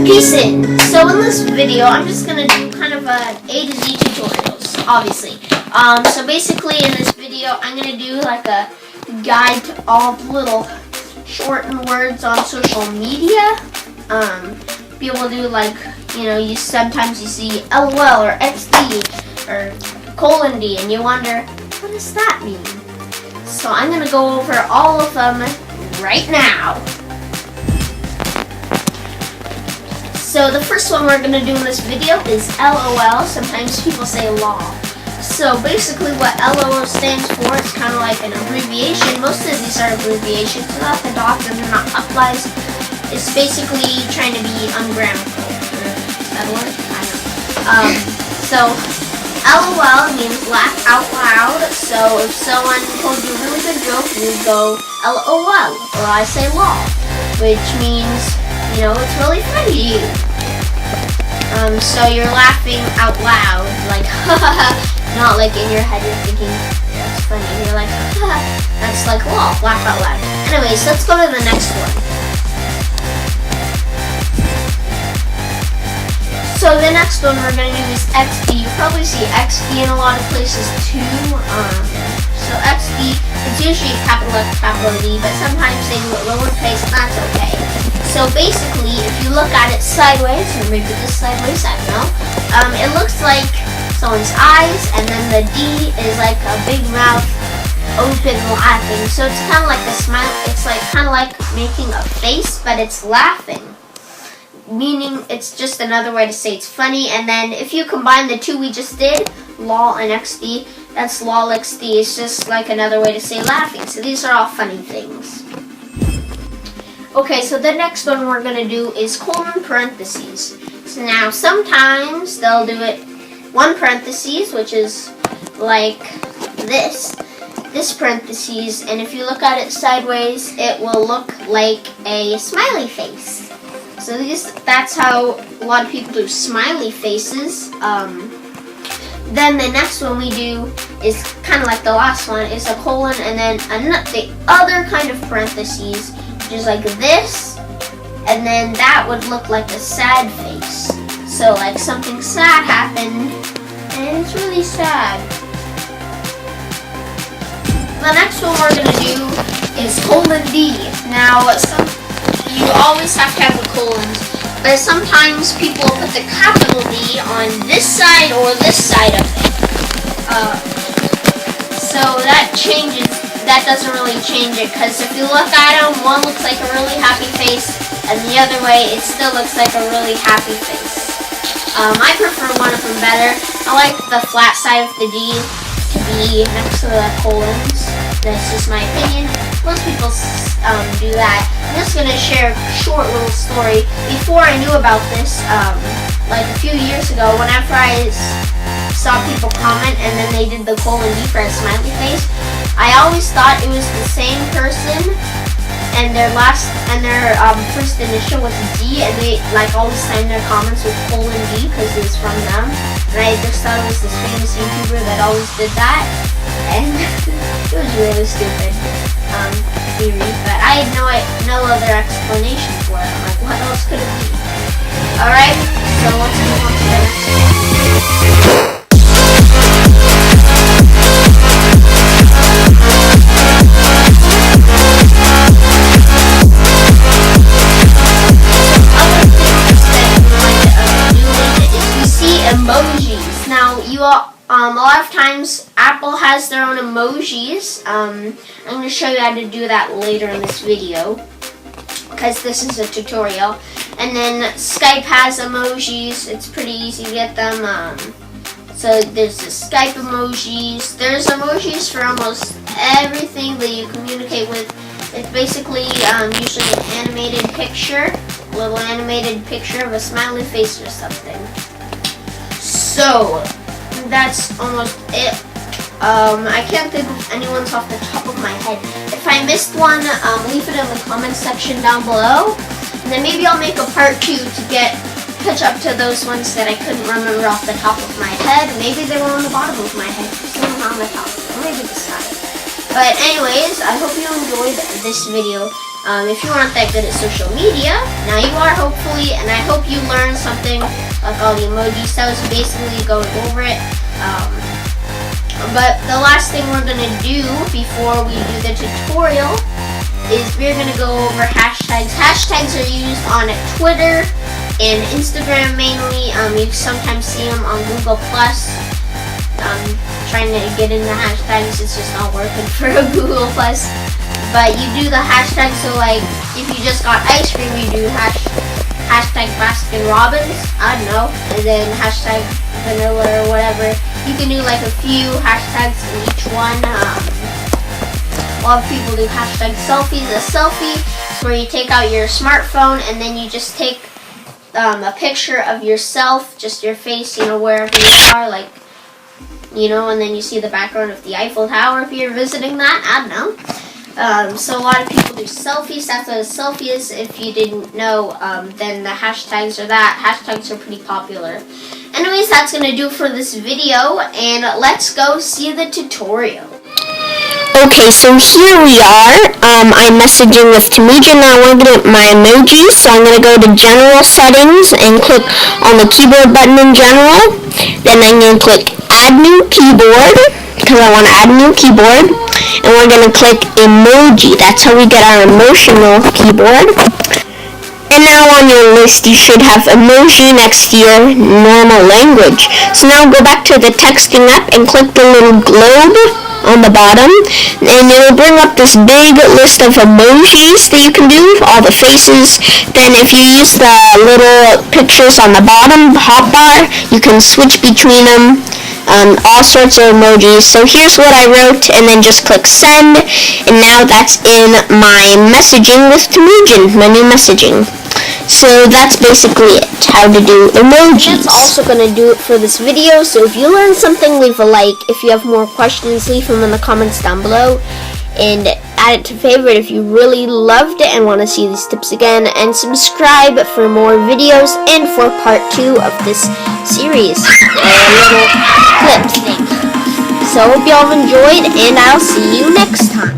Peace in. So in this video, I'm just gonna do kind of a to Z tutorials, obviously. So basically in this video, I'm gonna do like a guide to all the little shortened words on social media. Be able to do like, sometimes you see LOL or XD or :D and you wonder, what does that mean? So I'm gonna go over all of them right now. So the first one we're gonna do in this video is LOL. Sometimes people say LOL. So basically what LOL stands for, it's kind of like an abbreviation. Most of these are abbreviations, so not the dots and they're not uplies. It's basically trying to be ungrammatical. Is that a word? I don't know. So LOL means laugh out loud. So if someone told you a really good joke, you would go LOL, or I say LOL, which means, it's really funny to you. So you're laughing out loud, like not like in your head you're thinking that's funny. You're like that's like LOL, laugh out loud. Anyways, let's go to the next one. So the next one we're going to do is XD. You probably see XD in a lot of places too. So XD, it's usually capital X, capital D, but sometimes they do it lowercase, and that's okay. So basically, if you look at it sideways, or maybe just sideways, I don't know, it looks like someone's eyes, and then the D is like a big mouth, open, laughing. So it's kind of like a smile. It's like kind of like making a face, but it's laughing. Meaning it's just another way to say it's funny. And then if you combine the two we just did, LOL and XD, that's LOL XD. It's just like another way to say laughing. So these are all funny things. Okay, so the next one we're going to do is :parentheses. So now sometimes they'll do it one parentheses, which is like this parentheses, and if you look at it sideways, it will look like a smiley face. So that's how a lot of people do smiley faces. Then the next one we do is kind of like the last one, is a colon and then the other kind of parentheses, which is like this, and then that would look like a sad face. So like something sad happened, and it's really sad. The next one we're going to do is :D. Now, you always have to have the colons, but sometimes people put the capital D on this side or this side of it. So that doesn't really change it, because if you look at them, one looks like a really happy face, and the other way, it still looks like a really happy face. I prefer one of them better. I like the flat side of the D to be next to the colons. That's just my opinion. Most people do that. I'm just going to share a short little story. Before I knew about this, like a few years ago, whenever I saw people comment and then they did the :D for a smiley face, I always thought it was the same person and their first initial was a D, and they like always signed their comments with :D because it was from them. And I just thought it was this famous YouTuber that always did that, and it was really stupid theory, but I had no other explanation for it. I'm like, what else could it be? Alright, so let's move on to the next one. Emojis. Now, a lot of times Apple has their own emojis. I'm going to show you how to do that later in this video, because this is a tutorial. And then Skype has emojis. It's pretty easy to get them. So there's the Skype emojis. There's emojis for almost everything that you communicate with. It's basically usually an animated picture, a little animated picture of a smiley face or something. So that's almost it. I can't think of anyone's off the top of my head. If I missed one, leave it in the comments section down below, and then maybe I'll make a part 2 to catch up to those ones that I couldn't remember off the top of my head. Maybe they were on the bottom of my head, some were on the top, or maybe the side. But anyways, I hope you this video. If you aren't that good at social media, now you are, hopefully, and I hope you learned something like all the emojis. That was basically going over it. But the last thing we're going to do before we do the tutorial is we're going to go over hashtags. Hashtags are used on Twitter and Instagram mainly. You sometimes see them on Google+. Trying to get in the hashtags, it's just not working for a Google+. But you do the hashtag, so like if you just got ice cream, you do hashtag Baskin Robbins, I don't know, and then hashtag vanilla or whatever. You can do like a few hashtags in each one. A lot of people do hashtag selfies. A selfie is where you take out your smartphone and then you just take a picture of yourself, just your face, wherever you are, like, and then you see the background of the Eiffel Tower if you're visiting that, I don't know. So a lot of people do selfies. That's what a selfie is. If you didn't know, then the hashtags are that. Hashtags are pretty popular. Anyways, that's going to do it for this video, and let's go see the tutorial. Okay, so here we are. I'm messaging with Temujin. Now I'm going to get my emojis, so I'm going to go to General Settings and click on the keyboard button in General. Then I'm going to click Add New Keyboard, because I want to add a new keyboard. And we're going to click Emoji. That's how we get our emotional keyboard. And now on your list, you should have emoji next to your normal language. So now go back to the texting app and click the little globe on the bottom, and it'll bring up this big list of emojis that you can do, all the faces. Then if you use the little pictures on the bottom hotbar, you can switch between them, all sorts of emojis. So here's what I wrote, and then just click send, and now that's in my messaging with Temujin, my new messaging. So that's basically it, how to do emojis. That's also going to do it for this video, so if you learned something, leave a like. If you have more questions, leave them in the comments down below, and add it to favorite if you really loved it and want to see these tips again, and subscribe for more videos and for part 2 of this series, a little clip thing. So hope you all have enjoyed, and I'll see you next time.